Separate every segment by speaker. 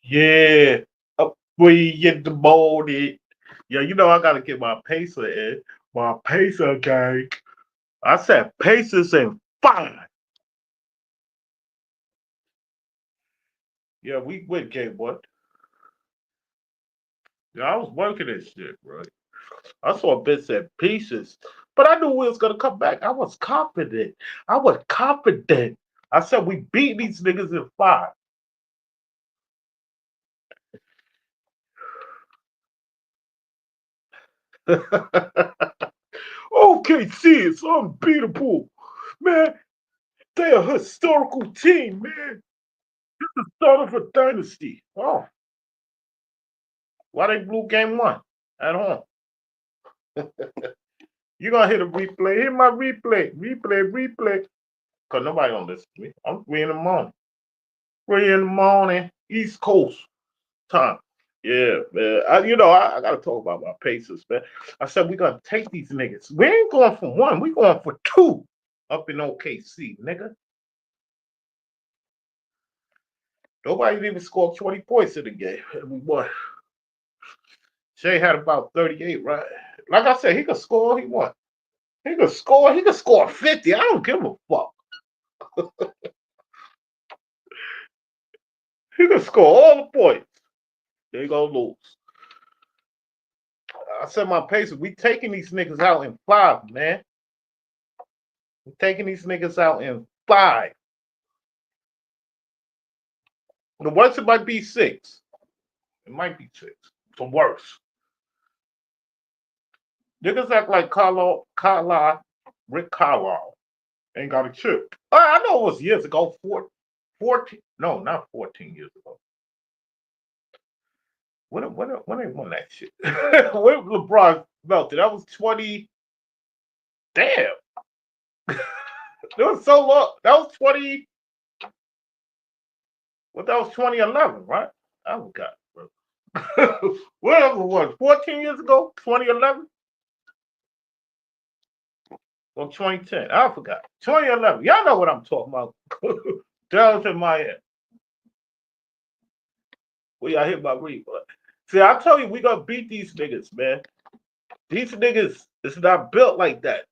Speaker 1: Yeah. Up we get the morning. Yeah, you know I gotta get my pacer in. My pacer gang. I said Pacers and 5. Yeah, we went game one. Yeah, I was working this shit, right? I saw bits and pieces, but I knew we was gonna come back. I was confident. I was confident. I said we beat these niggas in 5. OKC is unbeatable, man. They a historical team, man. Start of a dynasty. Oh, why they blew game one at home? You gonna hit a replay? Hit my replay. Cause nobody gonna listen to me. I'm 3 in the morning. 3 in the morning, East Coast time. Yeah, man. I gotta talk about my Pacers, man. I said we gonna take these niggas. We ain't going for one. We going for two up in OKC, nigga. Nobody even scored 20 points in the game. And we won. Shea had about 38, right? Like I said, he could score. He won. He could score. He could score 50. I don't give a fuck. He could score all the points. They gonna lose. I said my Pacers. We taking these niggas out in 5, man. We taking these niggas out in 5. The worst it might be 6. It might be 6. The worst. Niggas act like Rick Carlisle ain't got a chip. I know it was years ago. 14. No, not 14 years ago. When they won that shit? When LeBron melted? That was 20. Damn. It was so long. That was 20. Well, that was 2011, right? I forgot, bro. Whatever it was, 14 years ago, 2011 or 2010. I forgot. 2011. Y'all know what I'm talking about. Dallas in Miami. We got hit by replay. See, I tell you, we gonna beat these niggas, man. These niggas is not built like that.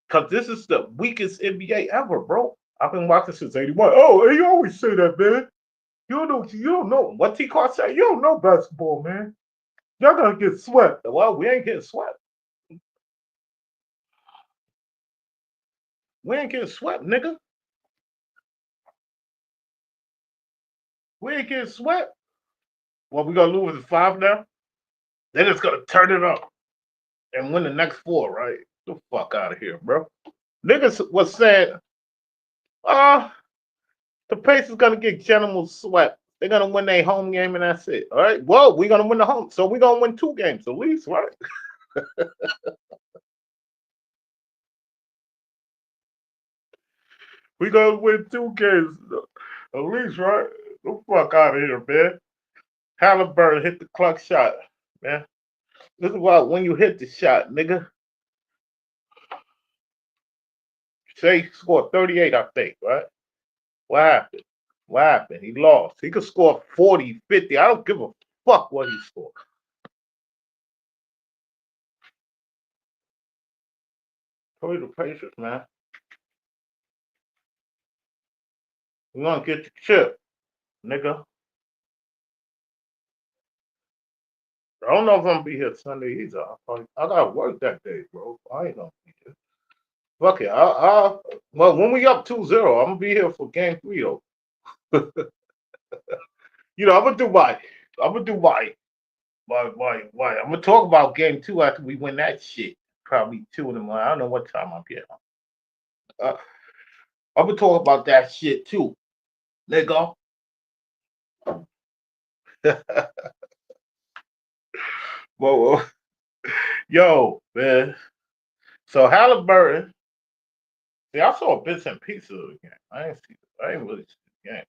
Speaker 1: Cause this is the weakest NBA ever, bro. I've been watching since '81. Oh, you always say that, man. You don't know. What T Car said, you don't know basketball, man. Y'all gonna get swept. Well, we ain't getting swept. We ain't getting swept, nigga. We ain't getting swept. Well, we gonna lose in 5 now. They're just gonna turn it up and win the next 4, right? Get the fuck out of here, bro. Niggas was saying, uh, the Pacers gonna get gentlemen swept. They're gonna win their home game and that's it. All right. Well, we're gonna win the home, so we're gonna win 2 games at least, right? We gonna win 2 games at least, right? Get the fuck out of here, man. Halliburton hit the clutch shot, man. This is why when you hit the shot, nigga. Shea scored 38, I think, right? What happened? What happened? He lost. He could score 40, 50. I don't give a fuck what he scored. Play the Pacers, man. We gonna get the chip, nigga. I don't know if I'm gonna be here Sunday either. I gotta work that day, bro. I ain't gonna be here. Fuck it. Well, when we up 2-0, I'm gonna be here for game 3 though. I'm gonna do my I'm gonna talk about game 2 after we win that shit. Probably 2 in the morning. I don't know what time I'm getting. Uh, I'm gonna talk about that shit too, nigga. Whoa, yo, man. So Halliburton, see, I saw bits and pieces of the game. I ain't really see the game.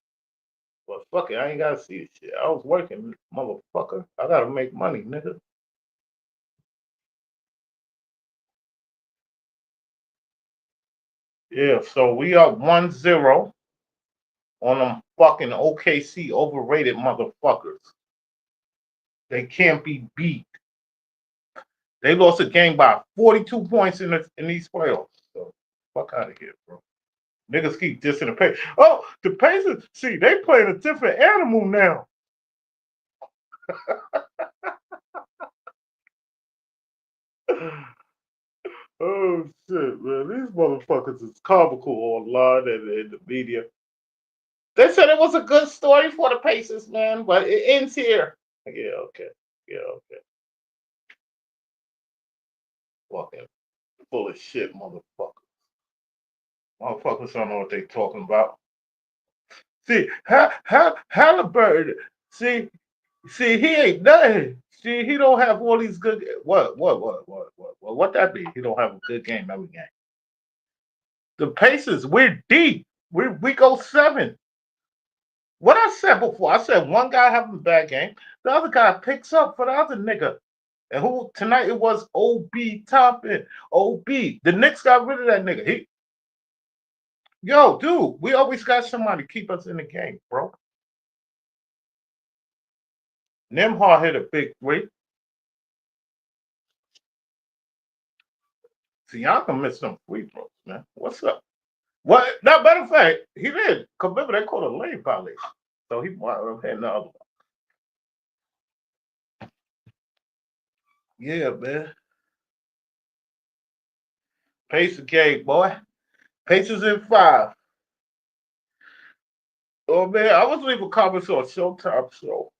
Speaker 1: But fuck it, I ain't gotta see the shit. I was working, motherfucker. I gotta make money, nigga. Yeah, so we up 1-0. on them fucking OKC overrated motherfuckers. They can't be beat. They lost a game by 42 points in these playoffs. So fuck out of here, bro. Niggas keep dissing the Pacers. Oh, the Pacers, see, they playing a different animal now. Oh shit, man. These motherfuckers is comical online and in the media. They said it was a good story for the Pacers, man, but it ends here. Yeah, okay. Yeah, okay. Fucking full of shit, motherfuckers. Motherfuckers don't know what they talking about. See, Halliburton, see, he ain't nothing. See, he don't have all these good. What that be? He don't have a good game every game. The Pacers, we're deep. We go 7. What I said before, I said one guy having a bad game, the other guy picks up for the other nigga. And who tonight it was OB Toppin. OB. The Knicks got rid of that nigga. Yo, dude, we always got somebody to keep us in the game, bro. Nimhar hit a big 3. Siakam missed some free throws, man. What's up? What? Now, matter of fact, he did. Cause remember they called a lane violation, so he might have had the other one. Yeah, man. Pace the game, boy. Pacers in 5. Oh man, I was leaving comments on Showtime show.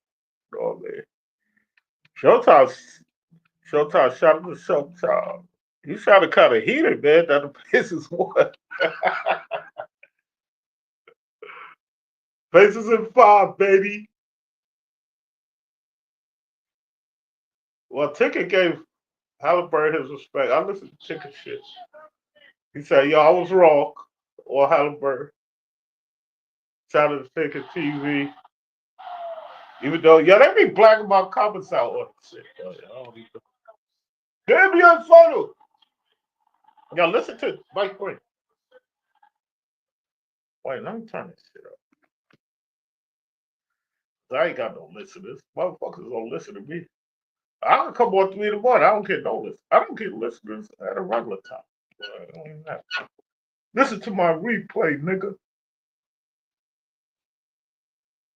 Speaker 1: Oh man, Showtime, Showtime shot him to Showtime. He sounded kind of heated, man. That the Pacers won. Pacers in 5, baby. Well, Ticket gave Halliburton his respect. I listened to Ticket shit. He said, "Yo, I was wrong." Or Halliburton. Shout out to Ticket TV. Even though, yeah, they be black about comments out on shit. Oh, yeah, I don't even. Give me a photo. Yo, listen to Mike Green. Wait, let me turn this shit up. I ain't got no listeners. Motherfuckers don't listen to me. I can come on 3 in the morning. I don't get no listen. I don't get listeners at a regular time. I don't even have to. Listen to my replay, nigga.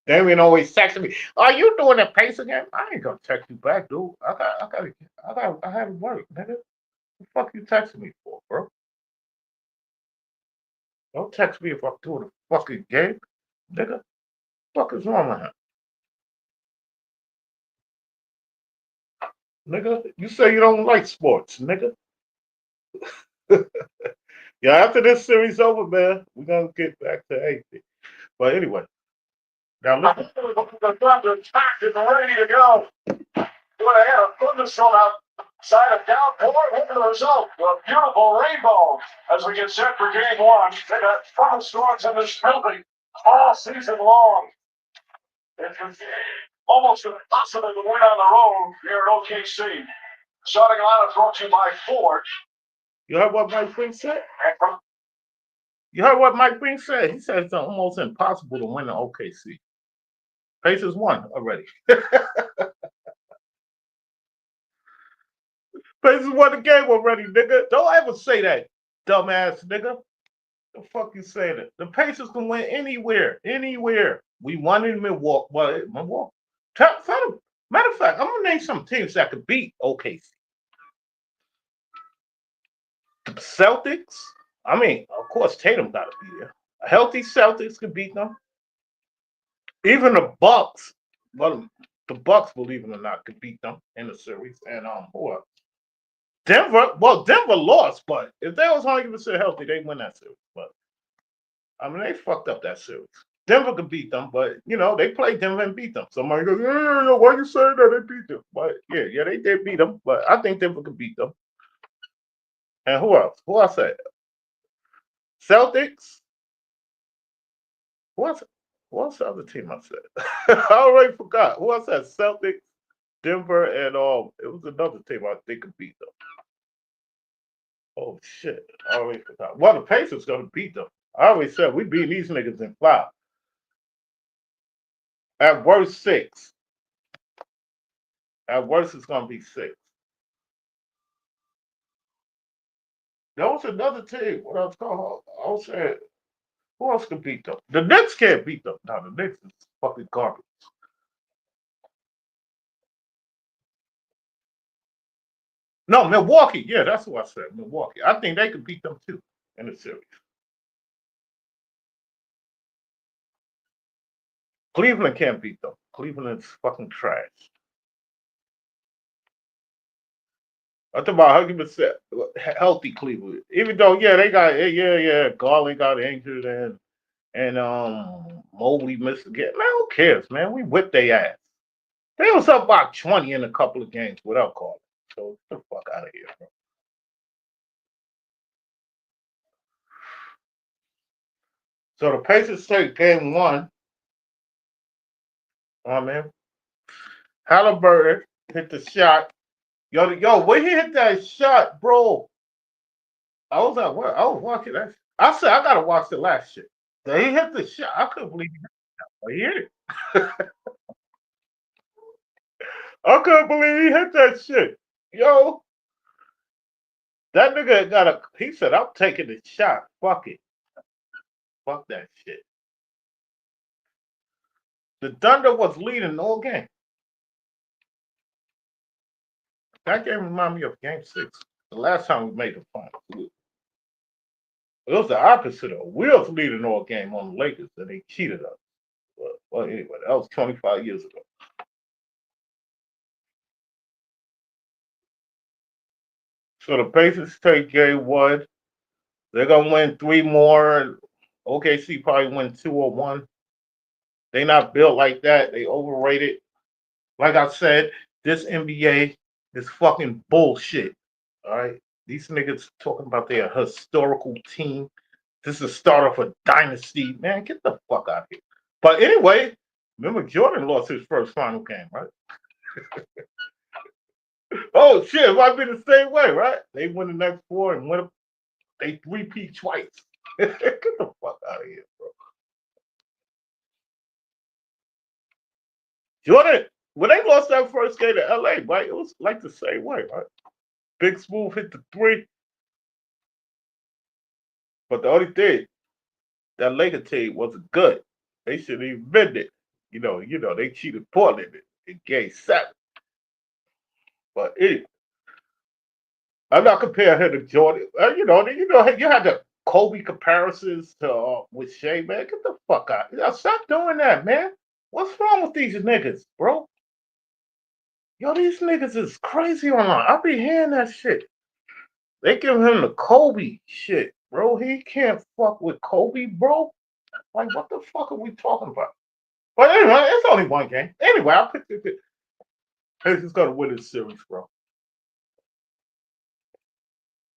Speaker 1: Damien always texting me. Are you doing a pace again? I ain't gonna text you back, dude. I had to work, nigga. What the fuck you texting me for, bro? Don't text me if I'm doing a fucking game, nigga. What the fuck is wrong with him? Nigga, you say you don't like sports, nigga. Yeah, after this series over, man, we're gonna get back to anything. But anyway, now listen. The Thunder packed and ready to go. Went ahead of goodness from outside of downpour. Look at the result. A beautiful rainbow as we get set for game 1. They got 12 storms in this building all season long. It's almost impossible to win on the road here at OKC. Starting lineup brought to you by Ford. You heard what Mike Green said? You heard what Mike Green said? He said it's almost impossible to win in OKC. Pacers won already. Pacers won the game already, nigga. Don't ever say that, dumbass nigga. The fuck you saying it? The Pacers can win anywhere, anywhere. We won in Milwaukee. Well, Milwaukee. Matter of fact, I'm gonna name some teams that could beat OKC. Celtics. I mean, of course, Tatum got to be there. A healthy Celtics could beat them. Even the Bucks. Well, the Bucks, believe it or not, could beat them in the series. And who else? Denver. Well, Denver lost, but if they was 100% healthy, they win that series. But I mean, they fucked up that series. Denver could beat them, but you know they played Denver and beat them. Somebody goes, "Yeah, why you saying that they beat them?" But yeah, they did beat them. But I think Denver could beat them. And who else? Who else said? Celtics. What's the other team I said? I already forgot. Who else said? Celtics, Denver, and it was another team I think could beat them. Oh shit! I already forgot. Well, the Pacers gonna beat them. I always said we beat these niggas in 5. At worst, 6. At worst, it's gonna be 6. There was another team. What else called? I was saying, who else can beat them? The Knicks can't beat them. No, the Knicks is fucking garbage. No, Milwaukee. Yeah, that's what I said. Milwaukee. I think they could beat them too in the series. Cleveland can't beat them. Cleveland's fucking trash. I'm talking about 100% healthy Cleveland. Even though, yeah, they got, Garland got injured and Mobley missed again. Man, who cares, man? We whipped their ass. They was up by 20 in a couple of games without calling. So get the fuck out of here, bro. So the Pacers take game 1. Oh man, Halliburton hit the shot. Yo, when he hit that shot, bro, I was at work. I was watching that. I said I gotta watch the last shit. So he hit the shot. I couldn't believe he hit it. I couldn't believe he hit that shit. Yo, that nigga got a. He said, "I'm taking the shot. Fuck it. Fuck that shit." The Thunder was leading all game. That game reminded me of Game 6. The last time we made the finals. It was the opposite of. We was leading all game on the Lakers, and they cheated us. Well, anyway, that was 25 years ago. So the Pacers take game 1. They're gonna win 3 more. OKC probably win 2 or 1. They not built like that. They overrated. Like I said, this NBA is fucking bullshit. All right, these niggas talking about their historical team. This is the start of a dynasty. Man, get the fuck out of here. But anyway, remember Jordan lost his first final game, right? Oh shit, it might be the same way, right? They win the next 4 and win. They three-peat twice. Get the fuck out of here, bro. Jordan, when they lost that first game to LA, right? It was like the same way, right? Big Smooth hit the 3. But the only thing, that Laker team wasn't good. They shouldn't even been it. They cheated Portland in game 7. But anyway, I'm not comparing him to Jordan. You had the Kobe comparisons to with Shea, man. Get the fuck out. Stop doing that, man. What's wrong with these niggas, bro? Yo, these niggas is crazy online. I be hearing that shit. They give him the Kobe shit, bro. He can't fuck with Kobe, bro. Like, what the fuck are we talking about? But anyway, it's only one game. Anyway, I picked it. Pacers gonna win this series, bro.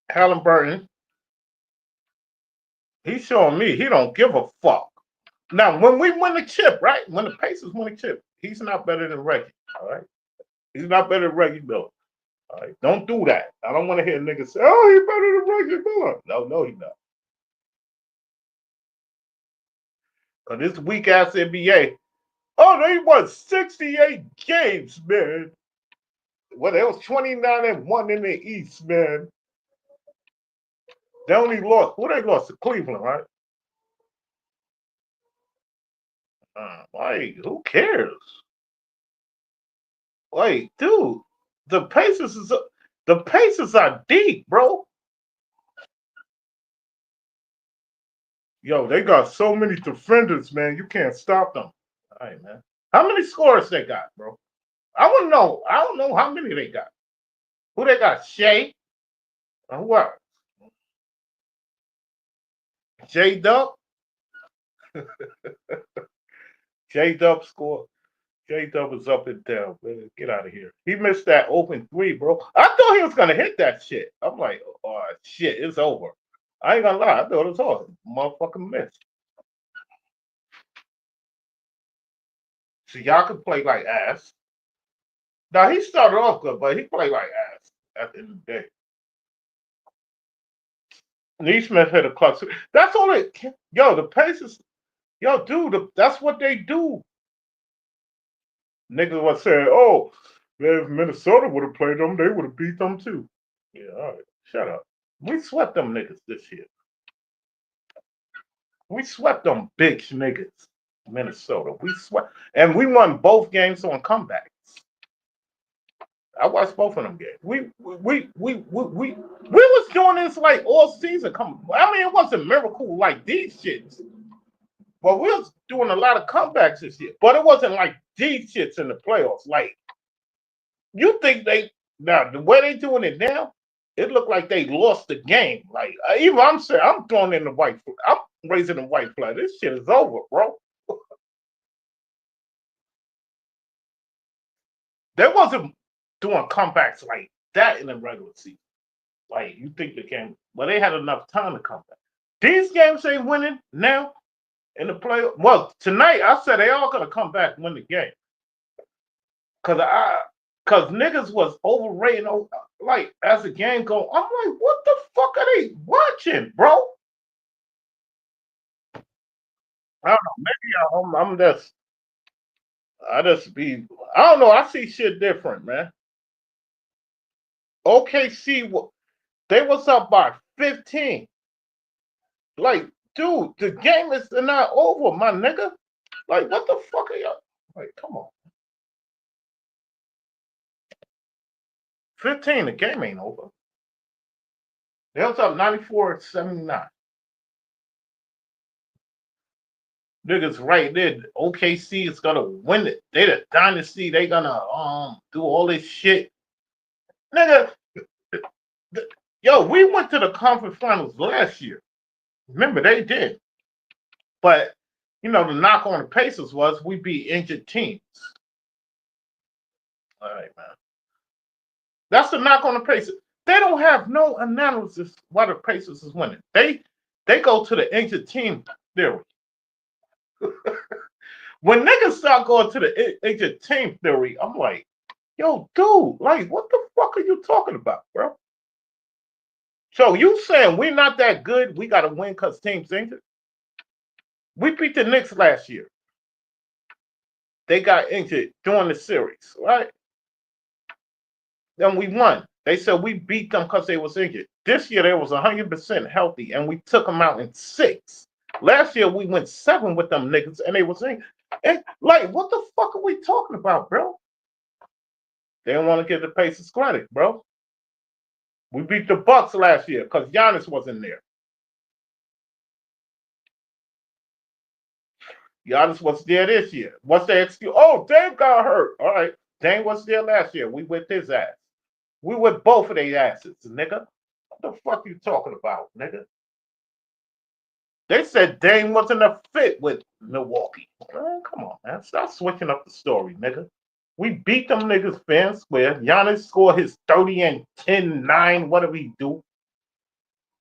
Speaker 1: Halliburton, he's showing me he don't give a fuck. Now, when we win the chip, right? When the Pacers win the chip, he's not better than Reggie. All right, he's not better than Reggie Miller. All right, don't do that. I don't want to hear niggas say, "Oh, he's better than Reggie Miller." No, he's not. Cause this weak ass NBA. Oh, they won 68 games, man. Well, it was 29-1 in the East, man. They only lost. Who they lost to Cleveland, right? Like, who cares? Like, dude, the Pacers are deep, bro. Yo, they got so many defenders, man. You can't stop them. All right, man. How many scores they got, bro? I want to know. I don't know how many they got. Who they got? Shea? What? J Dub? J Dub score. J Dub was up and down. Man, get out of here. He missed that open 3, bro. I thought he was gonna hit that shit. I'm like, oh shit, it's over. I ain't gonna lie. I thought it was over. Motherfucking miss. So y'all can play like ass. Now he started off good, but he played like ass at the end of the day. Neesmith hit a clutch. That's all it. Yo, the Pacers. Yo, dude, that's what they do. Niggas was saying, oh, if Minnesota would have played them, they would have beat them too. Yeah, all right. Shut up. We swept them niggas this year. We swept them big niggas. Minnesota. We swept. And we won both games on comebacks. I watched both of them games. We was doing this like all season. I mean, it wasn't miracle like these shits. But we was doing a lot of comebacks this year. But it wasn't like these shits in the playoffs. Like, you think now the way they doing it now, it looked like they lost the game. Like, even I'm saying, I'm throwing in the white flag. I'm raising the white flag. This shit is over, bro. They wasn't doing comebacks like that in the regular season. Like, you think they can, but they had enough time to come back. These games they winning now in the playoff. Well, tonight I said they all gonna come back and win the game. Cause niggas was overrating, like, as the game go. I'm like, what the fuck are they watching, bro? I don't know. Maybe I'm just, I don't know. I see shit different, man. OKC, they was up by 15. Like, dude, the game is not over, my nigga. Like, what the fuck are y'all? Like, come on. 15, the game ain't over. They was up 94-79. Niggas right there. OKC is gonna win it. They the dynasty. They gonna do all this shit. Nigga, yo, we went to the conference finals last year. Remember, they did. But, you know, the knock on the Pacers was we beat injured teams. All right, man. That's the knock on the Pacers. They don't have no analysis why the Pacers is winning. They go to the injured team theory. When niggas start going to the injured team theory, I'm like, yo, dude, like, what the fuck are you talking about, bro? So you saying we're not that good, we got to win because teams injured? We beat the Knicks last year. They got injured during the series, right? Then we won. They said we beat them because they was injured. This year they was 100% healthy, and we took them out in 6. Last year we went 7 with them niggas, and they was injured. And like, what the fuck are we talking about, bro? They don't want to give the Pacers credit, bro. We beat the Bucks last year because Giannis wasn't there. Giannis was there this year. What's the excuse? Oh, Dame got hurt. All right. Dame was there last year. We whipped his ass. We whipped both of their asses, nigga. What the fuck you talking about, nigga? They said Dame wasn't a fit with Milwaukee. Man, come on, man. Stop switching up the story, nigga. We beat them niggas fair and square. Giannis scored his 30 and 10, 9, whatever he do.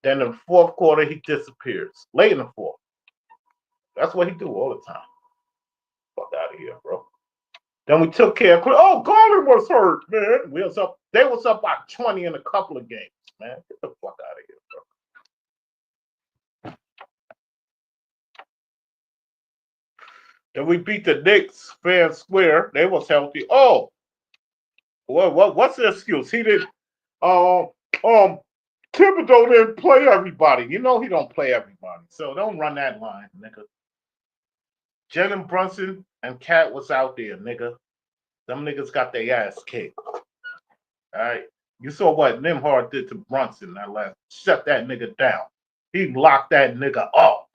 Speaker 1: Then in the fourth quarter, he disappears. Late in the fourth. That's what he do all the time. Fuck out of here, bro. Then we took care of. Oh, Garland was hurt, man. They was up by 20 in a couple of games, man. Get the fuck out of here, bro. Then we beat the Knicks fair and square. They was healthy. Oh, what's the excuse? He didn't. Thibodeau didn't play everybody. You know he don't play everybody, so don't run that line, nigga. Jalen Brunson and Cat was out there, nigga. Them niggas got their ass kicked. All right. You saw what Nimhard did to Brunson that last. Shut that nigga down. He locked that nigga up.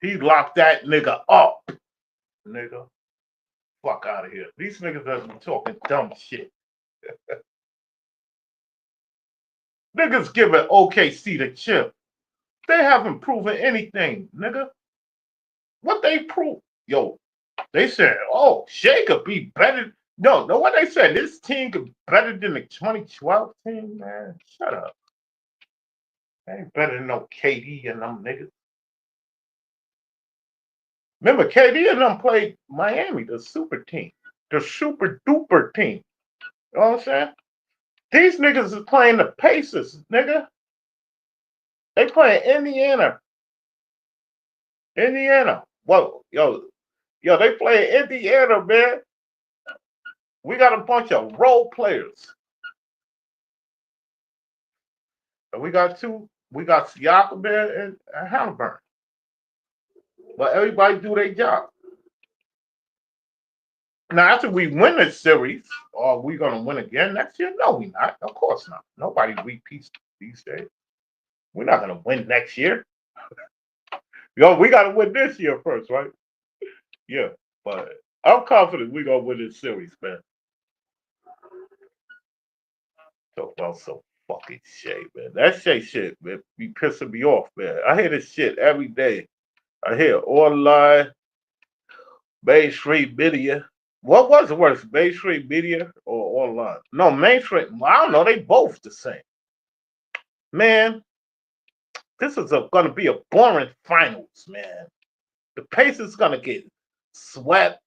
Speaker 1: He locked that nigga up. Nigga. Fuck out of here. These niggas are talking dumb shit. Niggas giving OKC the chip. They haven't proven anything, nigga. What they prove? Yo, they said, oh, Shea could be better. No, what they said, this team could be better than the 2012 team, man. Shut up. They ain't better than no KD and them niggas. Remember, KD and them played Miami, the super team. The super duper team. You know what I'm saying? These niggas is playing the Pacers, nigga. They playing Indiana. Whoa, yo, they play in Indiana, man. We got a bunch of role players. And we got two. We got Siakam there and Halliburton. But everybody do their job. Now, after we win this series, are we going to win again next year? No, we not. Of course not. Nobody repeats these days. We're not going to win next year. Yo, we got to win this year first, right? Yeah, but I'm confident we're going to win this series, man. Talk about some fucking shit, man. That shit, man, be pissing me off, man. I hear this shit every day. I hear online, mainstream media. What was worse, mainstream media or online? No, mainstream. I don't know. They both the same. Man, this is going to be a boring finals, man. The Pacers going to get swept.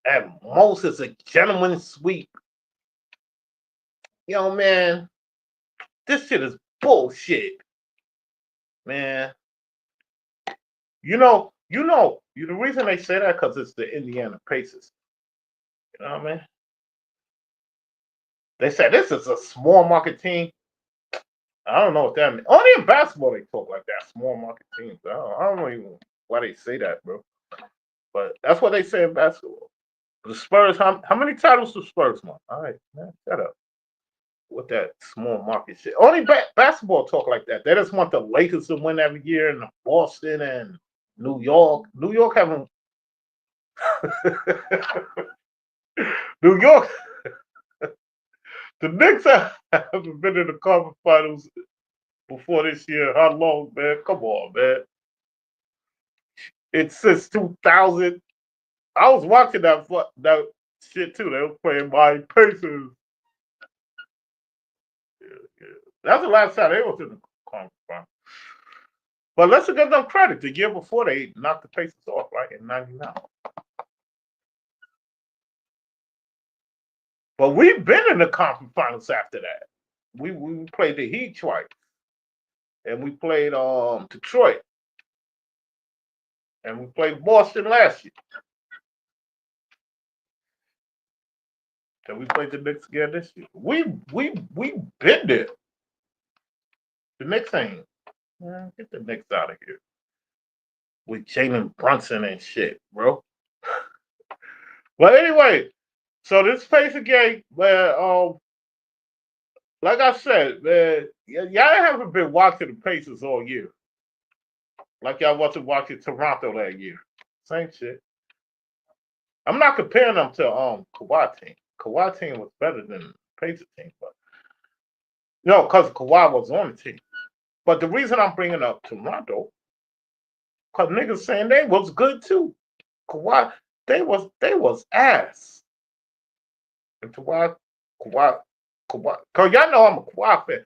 Speaker 1: At most, it's a gentleman's sweep. Yo, man, this shit is bullshit, man. The reason they say that because it's the Indiana Pacers. You know what I mean? They say this is a small market team. I don't know what that means. Only in basketball they talk like that, small market teams. I don't know even why they say that, bro. But that's what they say in basketball. The Spurs, how many titles the Spurs won? All right, man, shut up with that small market shit. Only basketball talk like that. They just want the Lakers to win every year, and Boston and New York. New York haven't. New York. The Knicks haven't been in the conference finals before this year. How long, man? Come on, man. It's since 2000. I was watching that shit too. They were playing my Pacers. Yeah. That's the last time they was in the conference finals. But let's give them credit. The year before they knocked the Pacers off, right, in '99. But we've been in the conference finals after that. We played the Heat twice. And we played Detroit. And we played Boston last year. And we played the Knicks again this year. We been there. The Knicks ain't. Man, get the Knicks out of here. With Jalen Brunson and shit, bro. But anyway, so this Pacer game, man, like I said, man, y'all haven't been watching the Pacers all year. Like y'all wasn't watching Toronto that year. Same shit. I'm not comparing them to Kawhi team. Kawhi team was better than the Pacers team, but because Kawhi was on the team. But the reason I'm bringing up Toronto, because niggas saying they was good too. Kawhi, they was ass. And Kawhi, because y'all know I'm a Kawhi fan.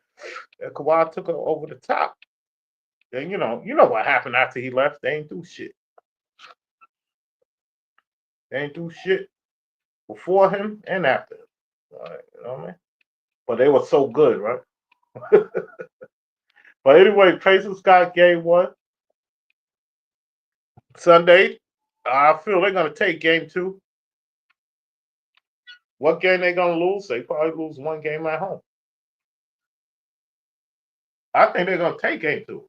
Speaker 1: And Kawhi took it over the top. And you know what happened after he left? They ain't do shit. They ain't do shit before him and after him. All right, you know what I mean? But they were so good, right? But anyway, Pacers got game one Sunday. I feel they're gonna take game two. What game they gonna lose? They probably lose one game at home. I think they're gonna take game two.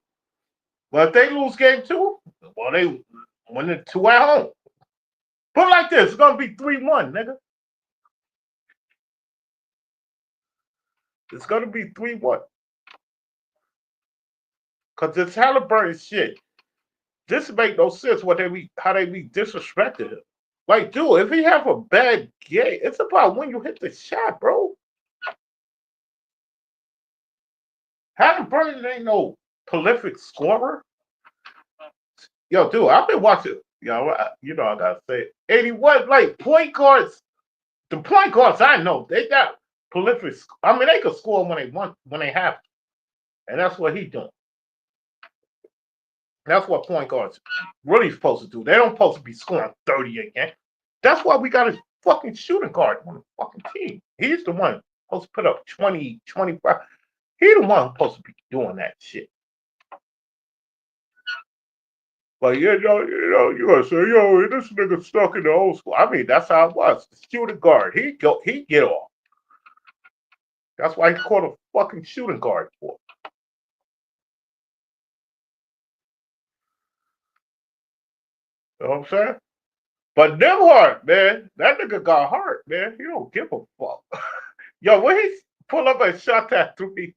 Speaker 1: But if they lose game two, well, they win the two at home. Put it like this: it's gonna be 3-1, nigga. It's gonna be 3-1. Cause this Halliburton shit, this make no sense. How they be disrespecting him. Like, dude, if he have a bad game, it's about when you hit the shot, bro. Halliburton ain't no prolific scorer. Yo, dude, I've been watching. Yo, I gotta say, 81 like point guards. The point guards I know they got prolific. I mean, they could score when they want, when they have to, and that's what he's doing. That's what point guards really supposed to do. They don't supposed to be scoring 30 a game. That's why we got a fucking shooting guard on the fucking team. He's the one supposed to put up 20, 25. He's the one supposed to be doing that shit. But you gonna say, yo, this nigga stuck in the old school. I mean, that's how it was. The shooting guard, he get off. That's why he called a fucking shooting guard for. You know what I'm saying? But Nemhart, man, that nigga got hurt, man. He don't give a fuck. Yo, when he pull up and shot that three,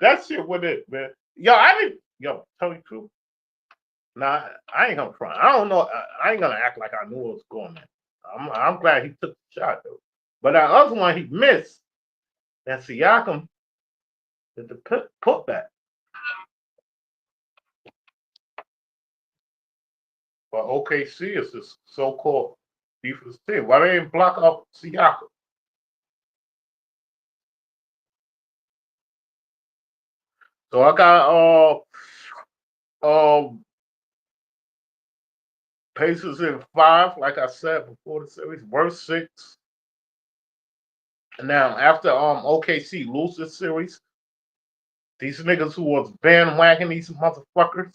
Speaker 1: that shit went it, man. Yo, I didn't. Yo, tell me the truth. Nah, I ain't gonna front. I don't know. I ain't gonna act like I knew what was going on. I'm glad he took the shot though. But that other one he missed. And Siakam did the putback. But OKC is this so-called defense team. Why they ain't block up Siakam? So I got Pacers in 5, like I said before the series, worst 6. And now after OKC lose this series, these niggas who was bandwagon these motherfuckers,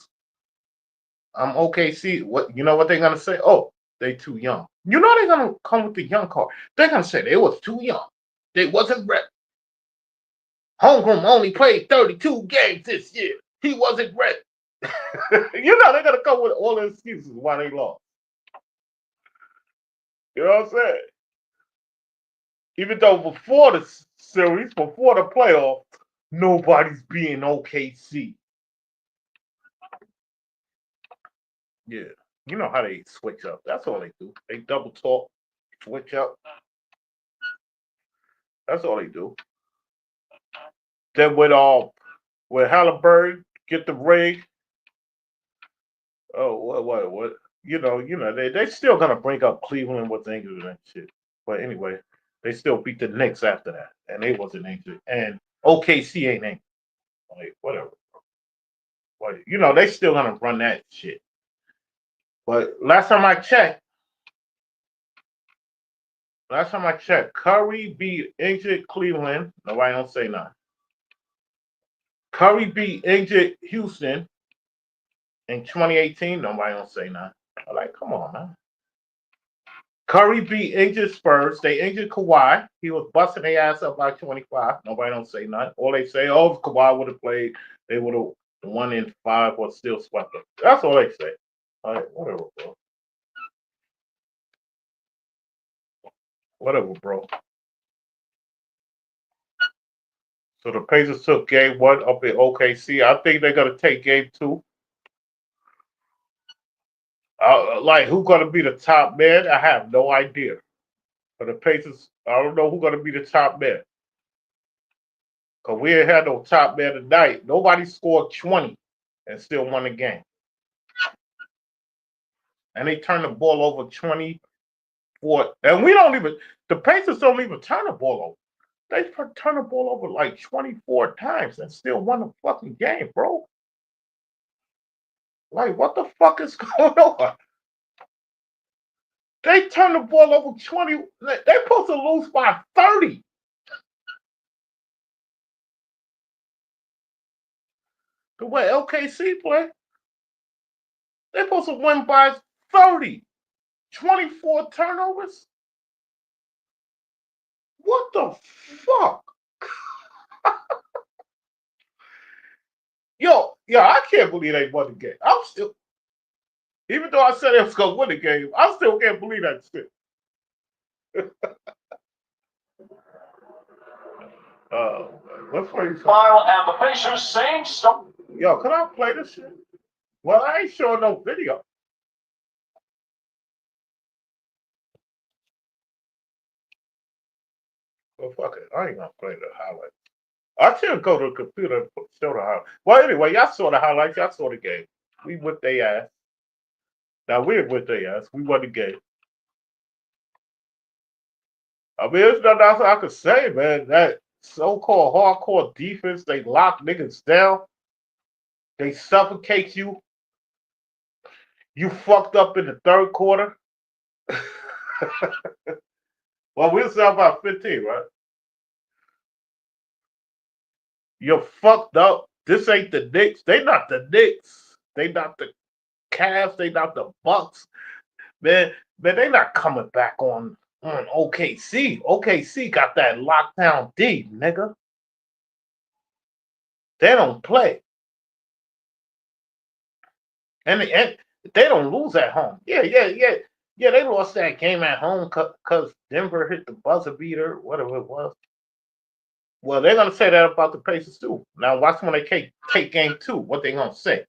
Speaker 1: OKC, what you know what they're gonna say? Oh, they too young. You know they're gonna come with the young card. They're gonna say they was too young. They wasn't ready. Holmgren only played 32 games this year. He wasn't ready. You know they're gonna come with all the excuses why they lost. You know what I'm saying? Even though before the series, before the playoff, nobody's being OKC. Yeah. You know how they switch up. That's all they do. They double talk, switch up. That's all they do. Then with Halliburton get the ring. Oh, what? They still gonna bring up Cleveland with injuries and shit. But anyway, they still beat the Knicks after that, and they wasn't injured. And OKC ain't injured. Like whatever. But they still gonna run that shit. But last time I checked, Curry beat injured Cleveland. Nobody don't say nothing. Curry beat injured Houston in 2018. Nobody don't say nothing. I'm like, come on, man. Curry beat injured Spurs. They injured Kawhi. He was busting their ass up by 25. Nobody don't say nothing. All they say, oh, if Kawhi would have played, they would have won in 5 or still swept them. That's all they say. All right, whatever, bro. Whatever, bro. So the Pacers took game 1 up in OKC. I think they're gonna take game 2. Like who's gonna be the top man? I have no idea. For the Pacers, I don't know who's gonna be the top man. Cause we ain't had no top man tonight. Nobody scored 20 and still won the game. And they turned the ball over 24. And the Pacers don't even turn the ball over. They turn the ball over like 24 times and still won the fucking game, bro. Like, what the fuck is going on? They turn the ball over 20. They're supposed to lose by 30. The way LKC play, they're supposed to win by 30. 24 turnovers? What the fuck? Yo, I can't believe they won the game. Even though I said they was going to win the game, I still can't believe that shit. Let's play this.
Speaker 2: File and the Pacers same stuff.
Speaker 1: Yo, can I play this shit? Well, I ain't showing no video. Well, fuck it. I ain't gonna play the highlights. I should go to the computer and show the highlights. Well, anyway, y'all saw the highlights. Y'all saw the game. We whipped their ass. Now we're with their ass. We won the game. I mean, there's nothing else I could say, man. That so-called hardcore defense, they lock niggas down. They suffocate you. You fucked up in the third quarter. Well, we'll sell about 15, right? You're fucked up. This ain't the Knicks. They not the Knicks. They not the Cavs, they knocked the Bucks. Man, they not coming back on OKC. OKC got that lockdown D, nigga. They don't play. And they don't lose at home. Yeah. They lost that game at home because Denver hit the buzzer beater, whatever it was. Well, they're gonna say that about the Pacers too. Now watch when they take game 2, what they gonna say.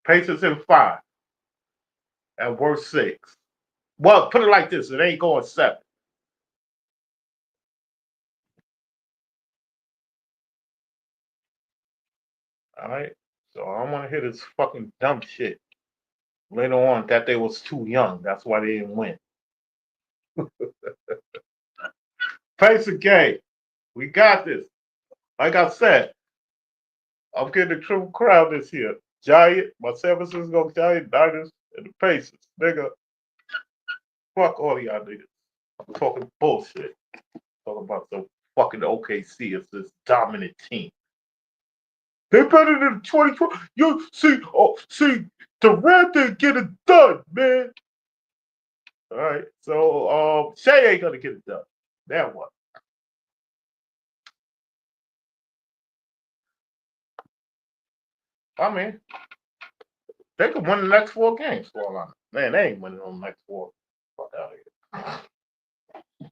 Speaker 1: Pacers in 5. At worst 6. Well, put it like this, it ain't going 7. All right. So I don't want to hear this fucking dumb shit later on that they was too young. That's why they didn't win. Pacer game. We got this. Like I said, I'm getting a triple crown this year. Giant, my San Francisco Giant, Niners, and the Pacers. Nigga, fuck all y'all niggas. I'm talking bullshit. Talking about the fucking OKC as this dominant team. They're better than 2020. You see, the Rams didn't get it done, man. All right, so Shea ain't gonna get it done. Now what? I mean, they could win the next 4 games for all I know. Man, they ain't winning on the next 4. Fuck out of here.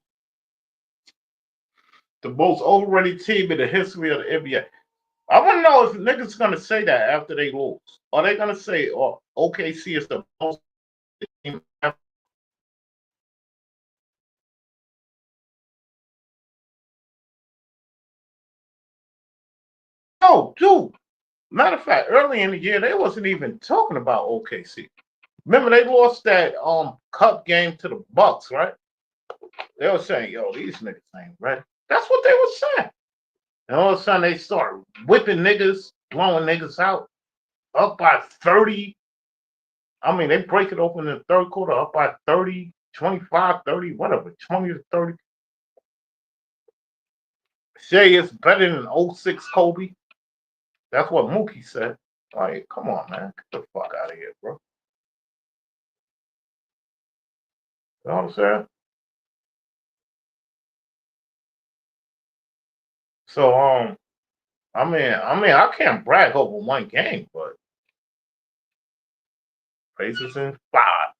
Speaker 1: The most overrated team in the history of the NBA. I want to know if niggas gonna say that after they lose. Are they gonna say, "Oh, OKC is the most team ever"? No, dude. Matter of fact, early in the year they wasn't even talking about OKC. Remember they lost that cup game to the Bucks, right? They were saying, "Yo, these niggas ain't ready." That's what they were saying. And all of a sudden they start whipping niggas, blowing niggas out, up by 30. I mean, they break it open in the third quarter, up by 30, 25, 30, whatever, 20 to 30. Shea is better than '06 Kobe. That's what Mookie said. Like, come on, man. Get the fuck out of here, bro. You know what I'm saying? So, I can't brag over 1 game, but Pacers in 5.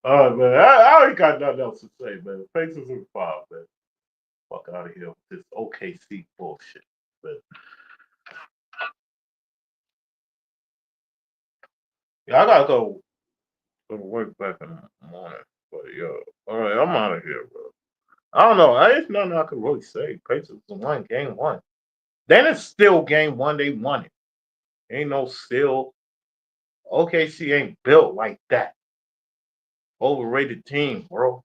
Speaker 1: All right, man. I ain't got nothing else to say, man. Pacers in 5, man. Fuck out of here with this OKC bullshit. But yeah, I gotta go to work back in the morning. But yo, all right, I'm out of here, bro. I don't know. Ain't nothing I can really say. Pacers won game 1. Then it's still game 1. They won it. Ain't no still. OKC ain't built like that. Overrated team, bro.